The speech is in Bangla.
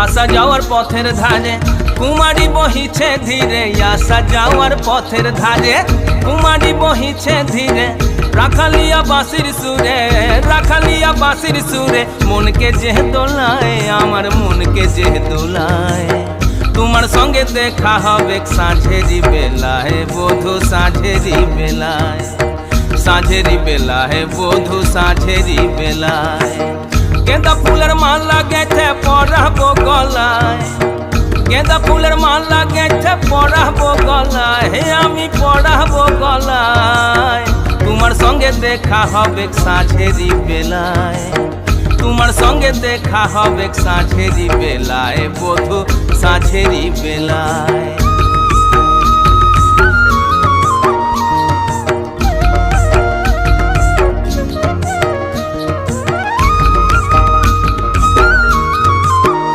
আসা যাওয়ার পথের ধারে কুমারী বহিছে ধীরে, আসা যাওয়ার পথের ধারে কুমারী বহিছে ধীরে। রাখালিয়া বাঁশির সুরে, রাখালিয়া বাঁশির সুরে, মনকে যে দোলায়, আমার মনকে যে দোলায়। তোমার সঙ্গে দেখা হবে সাঁঝেরি বেলায়, বধূ সাঁঝেরি বেলায়, সাঁঝেরি বেলায় বধূ সাঁঝেরি বেলায়। गेंदा फूलर माला गेथे पड़ाबो गलाय, गेंदा फूलर माला गेथे पड़ाबो गलाय, आमी पड़ाबो गलाय। तुम्हार संगे देखा हबे साँझेरी बेलाय, तुम्हार संगे देखा हबे साँझेरी बेलाय, बधू साँझेरी बेलाय।